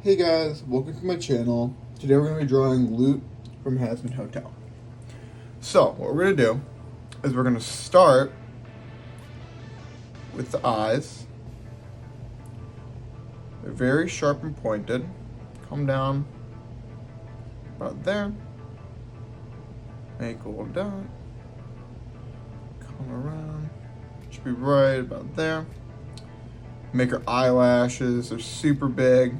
Hey guys, welcome to my channel. Today we're going to be drawing Lute from Hasman Hotel. So, what we're going to do is we're going to start with the eyes. They're very sharp and pointed. Come down about there. Make a little dot. Come around. Should be right about there. Make our eyelashes. They're super big.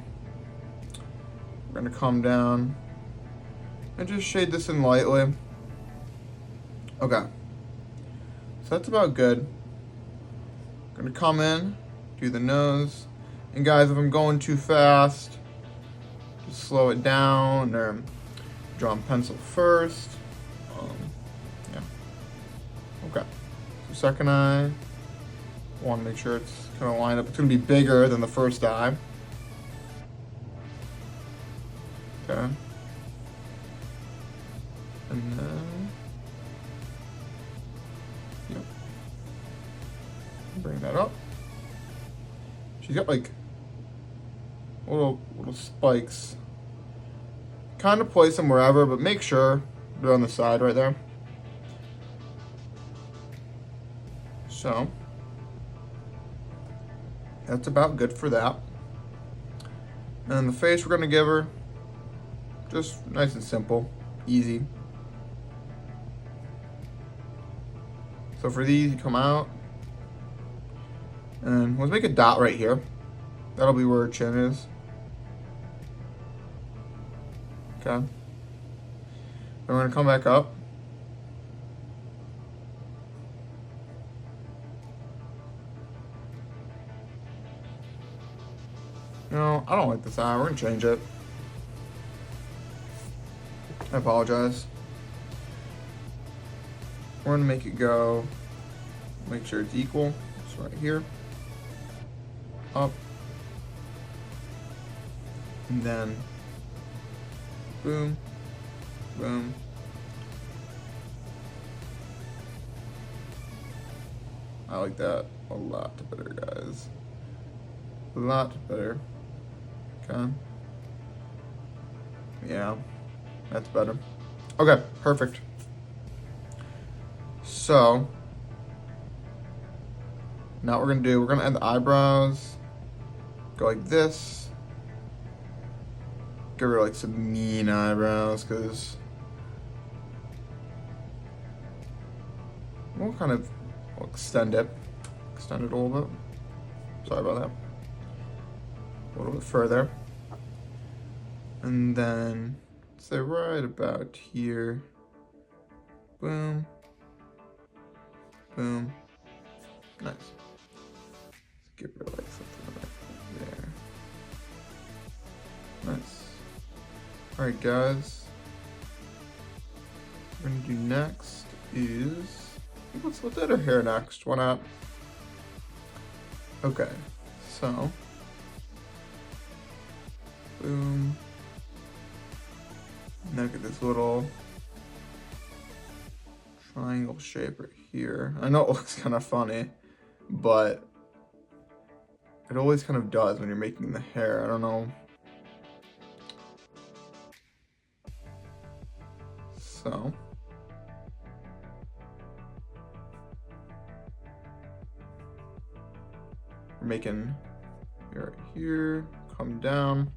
We're going to come down and just shade this in lightly. Okay. So that's about good. Gonna come in, do the nose. And guys, if I'm going too fast, just slow it down or draw in pencil first. Yeah. Okay. So second eye, want to make sure it's kind of lined up. It's gonna be bigger than the first eye. Okay. And then, yep. Bring that up. She's got like little spikes. Kind of place them wherever, but make sure they're on the side right there. So that's about good for that. And the face we're gonna give her, just nice and simple, easy. So for these, you come out, and let's make a dot right here. That'll be where her chin is. Okay. Then we're gonna come back up. No, I don't like this eye. We're gonna change it. I apologize. We're gonna make it go, make sure it's equal. It's right here. Up. And then boom, boom. I like that a lot better, guys. A lot better. Okay. Yeah, that's better. Okay, perfect. So now what we're gonna do, we're gonna add the eyebrows. Go like this. Give her like some mean eyebrows, because we'll kind of extend it a little bit. Sorry about that. A little bit further. And then say right about here. Boom. Boom. Nice. Let's give her like something right there. Nice. Alright guys. What we're gonna do next is, let's add her hair next. Why not? Okay, so boom. Now get this little triangle shape right here. I know it looks kind of funny, but it always kind of does when you're making the hair. I don't know. So we're making it right here, come down.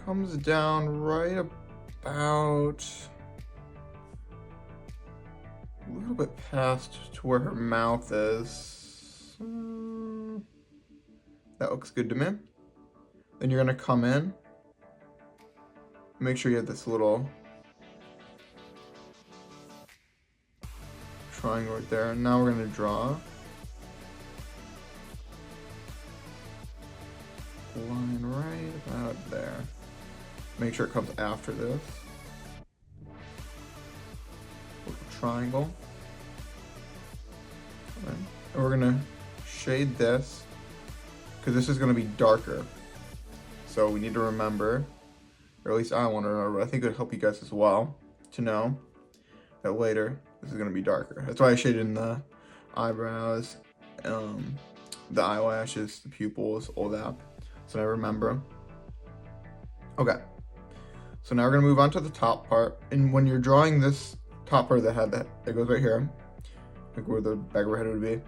Comes down right about a little bit past to where her mouth is. That looks good to me. Then you're gonna come in. Make sure you have this little triangle right there. And now we're gonna draw a line right about there. Make sure it comes after this. Little triangle. And we're gonna shade this, because this is gonna be darker. So we need to remember, or at least I want to remember, I think it would help you guys as well to know that later this is gonna be darker. That's why I shaded in the eyebrows the eyelashes, the pupils, all that. So I remember. Okay. So now we're gonna move on to the top part. And when you're drawing this top part of the head that goes right here, like where the back of her head would be,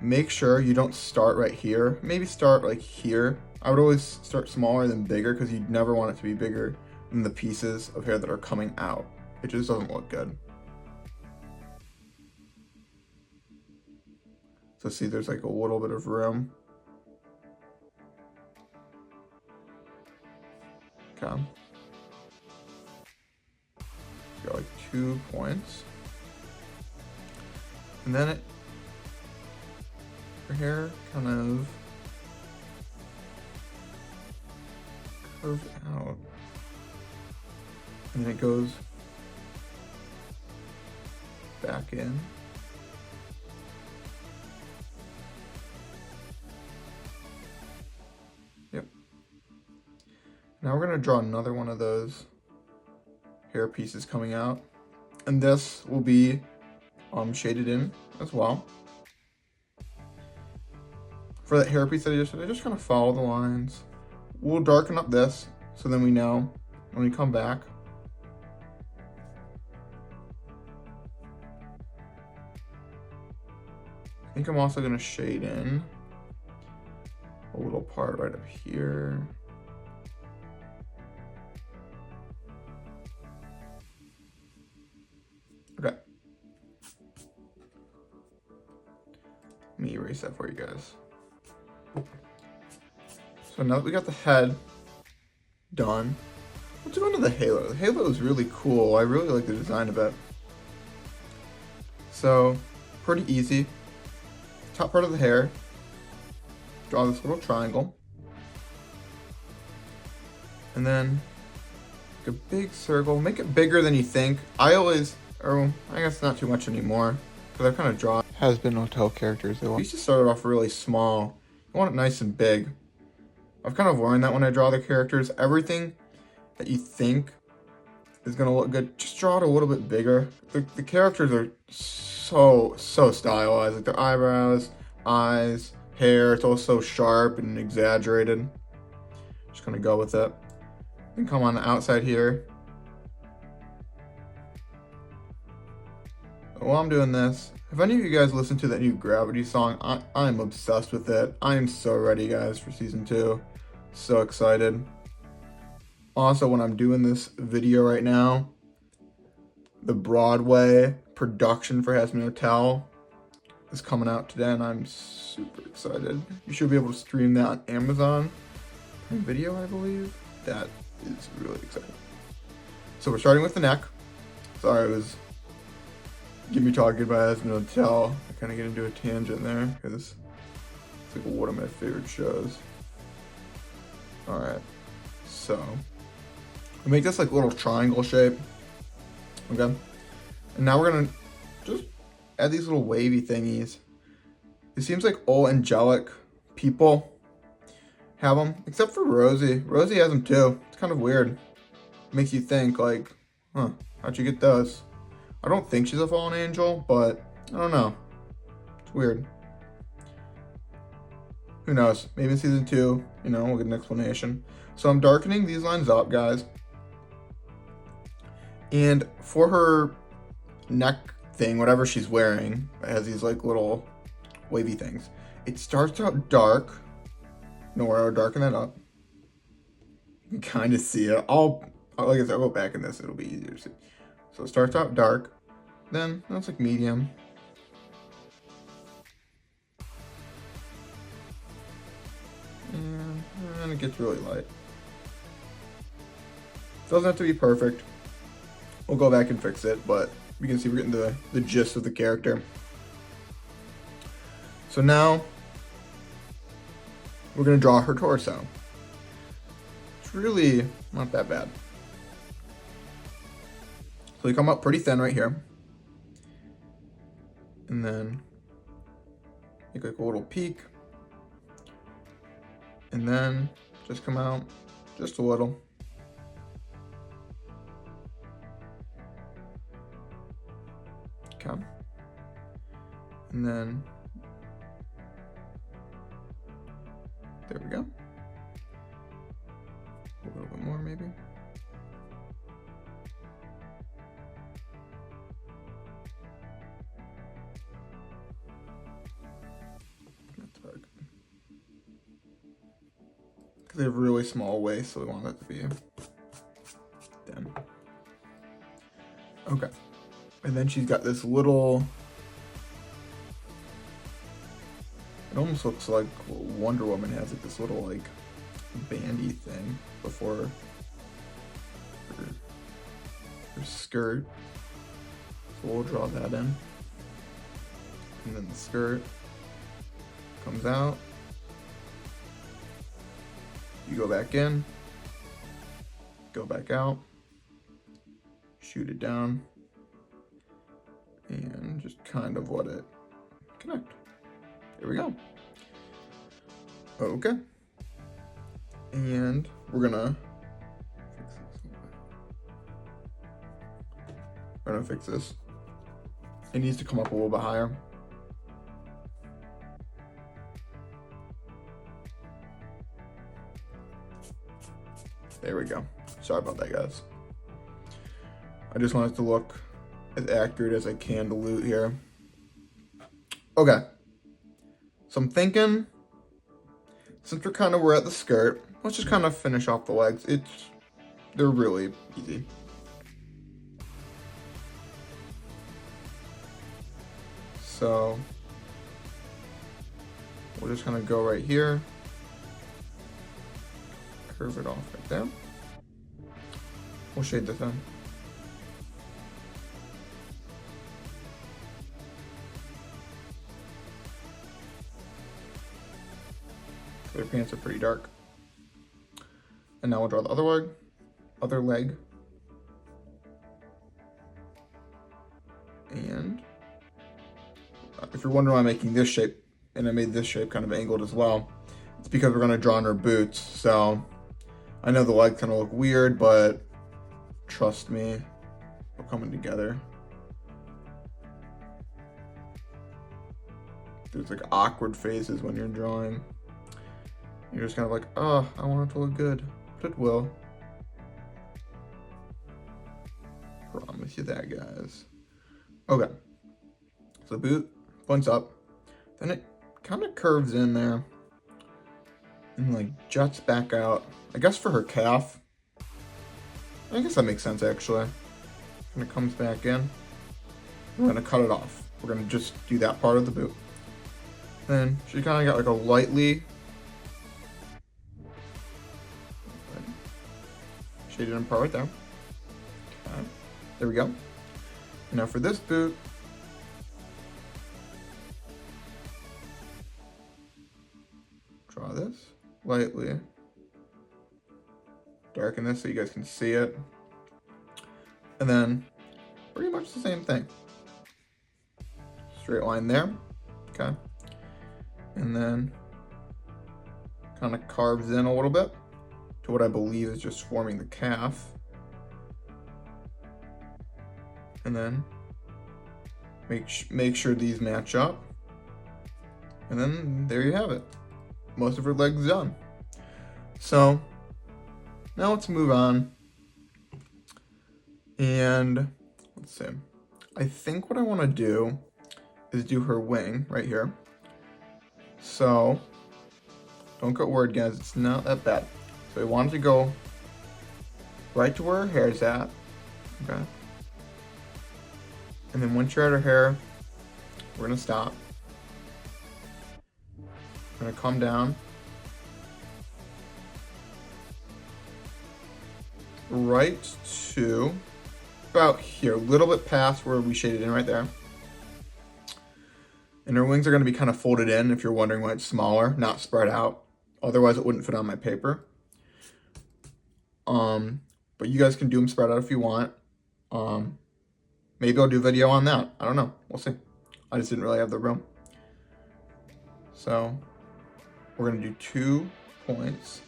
make sure you don't start right here. Maybe start like here. I would always start smaller than bigger because you'd never want it to be bigger than the pieces of hair that are coming out. It just doesn't look good. So see, there's like a little bit of room. Okay. Got like 2 points. And then her hair kind of curves out. And then it goes back in. Yep. Now we're gonna draw another one of those hair pieces coming out. And this will be shaded in as well. For that hair piece that I just did, I just kind of follow the lines. We'll darken up this so then we know when we come back. I think I'm also gonna shade in a little part right up here. Okay. Let me erase that for you guys. So now that we got the head done, let's go into the halo. The halo is really cool. I really like the design of it. So, pretty easy. Top part of the hair, draw this little triangle. And then make a big circle. Make it bigger than you think. I guess not too much anymore, because I've kind of drawn has-been hotel characters. You used to start it off really small. You want it nice and big. I've kind of learned that when I draw the characters, everything that you think is going to look good, just draw it a little bit bigger. The characters are so stylized. Like their eyebrows, eyes, hair, it's all so sharp and exaggerated. Just going to go with it. Then come on the outside here. While I'm doing this, if any of you guys listen to that new Gravity song, I'm obsessed with it. I am so ready, guys, for season 2. So excited. Also, when I'm doing this video right now, the Broadway production for Has-Been Hotel is coming out today, and I'm super excited. You should be able to stream that on Amazon Prime Video, I believe. That is really exciting. So we're starting with the neck. Sorry, I was getting me talking about Has-Been Hotel. I kind of get into a tangent there because it's like one of my favorite shows. Alright, so we make this like little triangle shape. Okay. And now we're gonna just add these little wavy thingies. It seems like all angelic people have them, except for Rosie. Rosie has them too. It's kind of weird. Makes you think like, huh, how'd you get those? I don't think she's a fallen angel, but I don't know. It's weird. Who knows? Maybe in season 2, we'll get an explanation. So I'm darkening these lines up, guys. And for her neck thing, whatever she's wearing, it has these like little wavy things. It starts out dark. I'll darken that up. You can kind of see it. Like I said, I'll go back in this. It'll be easier to see. So it starts out dark. Then that's like medium. And it gets really light. Doesn't have to be perfect. We'll go back and fix it, but you can see we're getting the gist of the character. So now we're going to draw her torso. It's really not that bad. So we come up pretty thin right here. And then make like a little peak. And then just come out just a little. Okay. And then There we go. A little bit more maybe. That's about good. Because they have really small waist, so we want that to be thin. Okay. And then she's got this little, it almost looks like Wonder Woman has like this little like bandy thing before her skirt. So we'll draw that in. And then the skirt comes out. You go back in, go back out, shoot it down, and just kind of let it connect. There we go. Okay. And we're gonna fix this. It needs to come up a little bit higher. There we go. Sorry about that, guys. I just want it to look as accurate as I can to Lute here. Okay. So I'm thinking, since we're at the skirt, let's just kind of finish off the legs. They're really easy. So we'll just kind of go right here. Curve it off right there. We'll shade this in. Their pants are pretty dark. And now we'll draw the other leg. And if you're wondering why I'm making this shape, and I made this shape kind of angled as well, it's because we're going to draw on her boots. So I know the legs kind of look weird, but trust me, we're coming together. There's like awkward phases when you're drawing. You're just kind of like, oh, I want it to look good, but it will. Promise you that, guys. Okay, so boot points up, then it kind of curves in there and like juts back out. I guess for her calf. I guess that makes sense actually. And it comes back in. We're gonna cut it off. We're gonna just do that part of the boot. Then she kind of got like a lightly shaded in part right there. Okay. There we go. Now for this boot, draw this lightly. Darken this so you guys can see it. And then pretty much the same thing. Straight line there. Okay. And then kind of carves in a little bit to what I believe is just forming the calf. And then make sure these match up. And then there you have it. Most of her legs done. So now let's move on. And let's see. I think what I want to do is do her wing right here. So don't get worried, guys. It's not that bad. So I wanted to go right to where her hair's at. Okay. And then once you're at her hair, we're gonna stop. We're gonna come down. Right to about here, a little bit past where we shaded in right there. And her wings are gonna be kind of folded in if you're wondering why it's smaller, not spread out. Otherwise it wouldn't fit on my paper. But you guys can do them spread out if you want. Maybe I'll do a video on that. I don't know. We'll see. I just didn't really have the room. So we're going to do 2 points.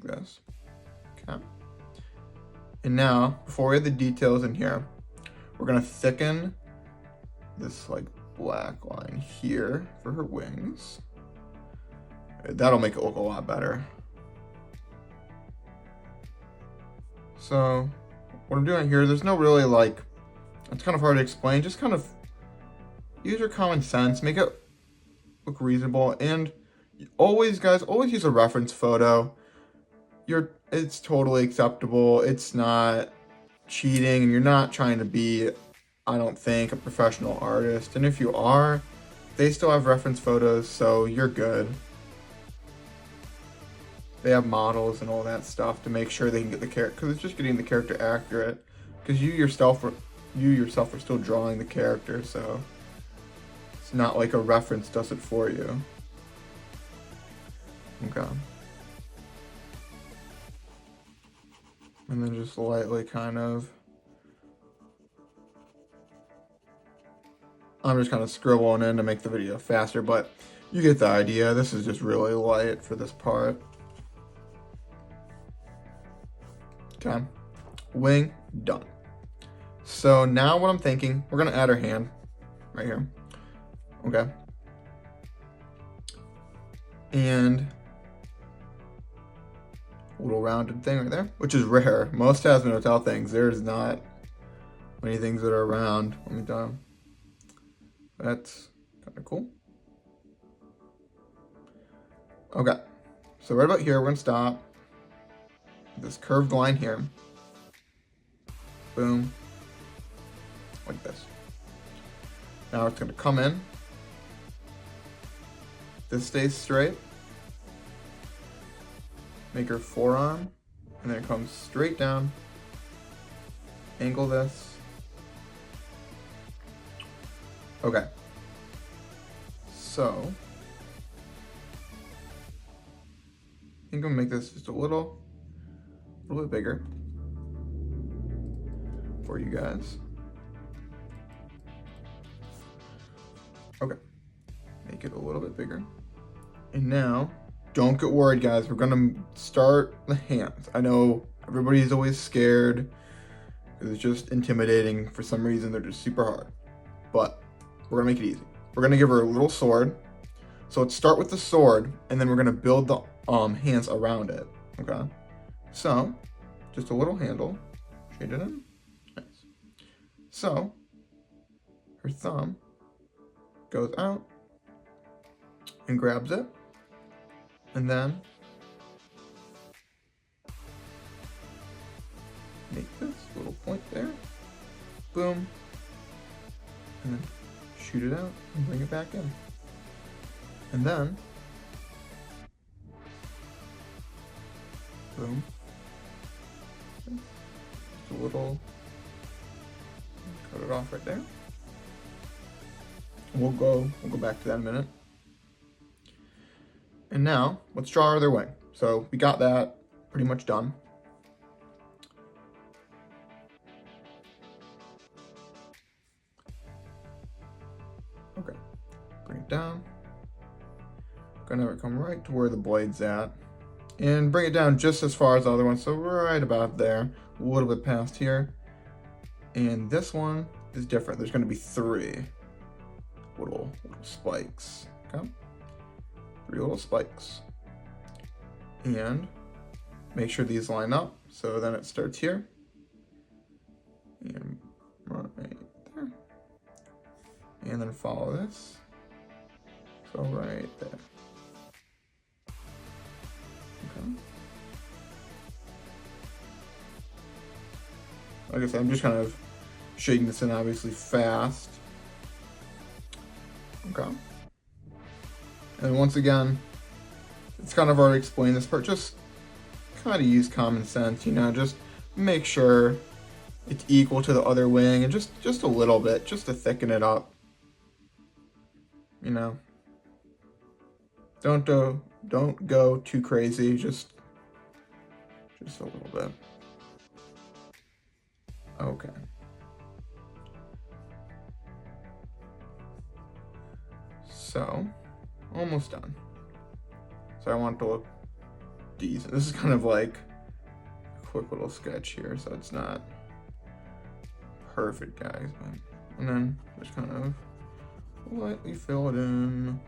Like this. Okay. And now, before we have the details in here, we're going to thicken this like black line here for her wings. That'll make it look a lot better. So what I'm doing here, there's no really like, it's kind of hard to explain. Just kind of use your common sense, make it look reasonable, and always, guys, always use a reference photo. It's totally acceptable. It's not cheating, and you're not trying to be, I don't think, a professional artist. And if you are, they still have reference photos, so you're good. They have models and all that stuff to make sure they can get the character, because it's just getting the character accurate. Because you yourself are still drawing the character, so it's not like a reference does it for you. Okay. And then just lightly kind of, I'm just kind of scribbling in to make the video faster, but you get the idea. This is just really light for this part. Okay, wing done. So now what I'm thinking, we're gonna add our hand right here. Okay. And a little rounded thing right there, which is rare. Most Tasman Hotel things, there's not many things that are round. Let me down. That's kind of cool. Okay, so right about here, we're gonna stop. This curved line here. Boom. Like this. Now it's gonna come in. This stays straight. Make her forearm, and then it comes straight down. Angle this. Okay. So I think I'm gonna make this just a little bit bigger for you guys. Okay, make it a little bit bigger. And now, don't get worried, guys. We're gonna start the hands. I know everybody's always scared because it's just intimidating. For some reason, they're just super hard. But we're gonna make it easy. We're gonna give her a little sword. So let's start with the sword, and then we're gonna build the hands around it. Okay. So, just a little handle, shade it in, nice. So, her thumb goes out and grabs it, and then make this little point there, boom, and then shoot it out and bring it back in. And then, boom. Just a little, cut it off right there. We'll go back to that in a minute. And now, let's draw our other wing. So we got that pretty much done. Okay, bring it down. Gonna have it come right to where the blade's at. And bring it down just as far as the other one, so right about there, a little bit past here. And this one is different. There's gonna be 3 little spikes, okay? 3 little spikes. And make sure these line up, so then it starts here. And right there. And then follow this. So right there. Okay. Like I said, I'm just kind of shading this in obviously fast. Okay. And once again, it's kind of already explained this part, just kind of use common sense, you know, just make sure it's equal to the other wing, and just a little bit, just to thicken it up. You know. Don't go too crazy, just a little bit. Okay. So, almost done. So I want it to look decent. This is kind of like a quick little sketch here, so it's not perfect, guys. But, and then just kind of lightly fill it in.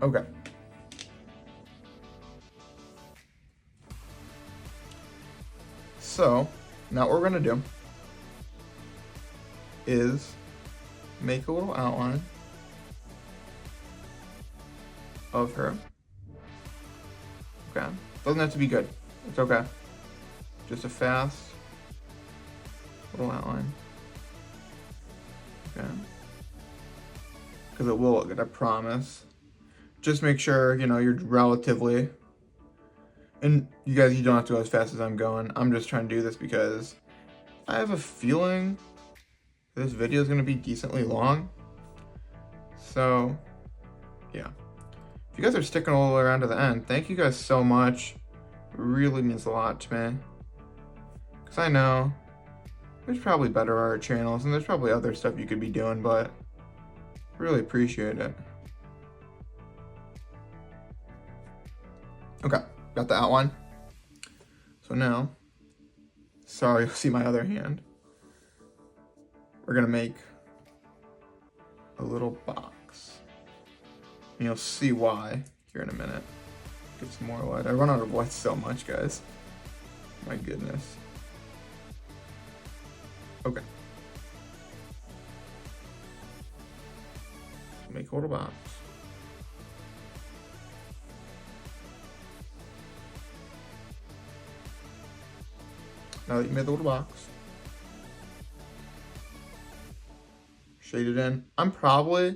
Okay. So, now what we're going to do is make a little outline of her. Okay. Doesn't have to be good. It's okay. Just a fast little outline. Okay. Because it will look good, I promise. Just make sure, you know, you're relatively... And you guys, you don't have to go as fast as I'm going. I'm just trying to do this because I have a feeling this video is going to be decently long. So, yeah. If you guys are sticking all the way around to the end, thank you guys so much. It really means a lot to me. Because I know there's probably better art channels and there's probably other stuff you could be doing, but really appreciate it. Okay, got the outline. So now, sorry, you'll see my other hand. We're gonna make a little box. And you'll see why here in a minute. Get some more light. I run out of light so much, guys. My goodness. Okay. Make a little box. Now that you made the little box, shade it in. I'm probably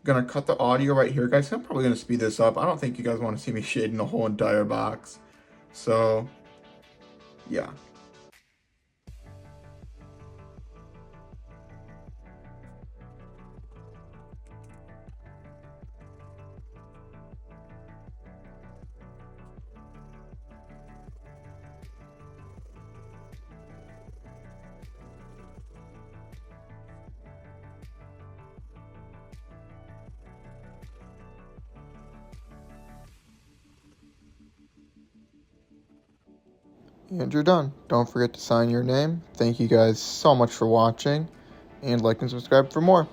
gonna cut the audio right here, guys. I'm probably gonna speed this up. I don't think you guys want to see me shading the whole entire box. So, yeah. And you're done. Don't forget to sign your name. Thank you guys so much for watching, and like and subscribe for more.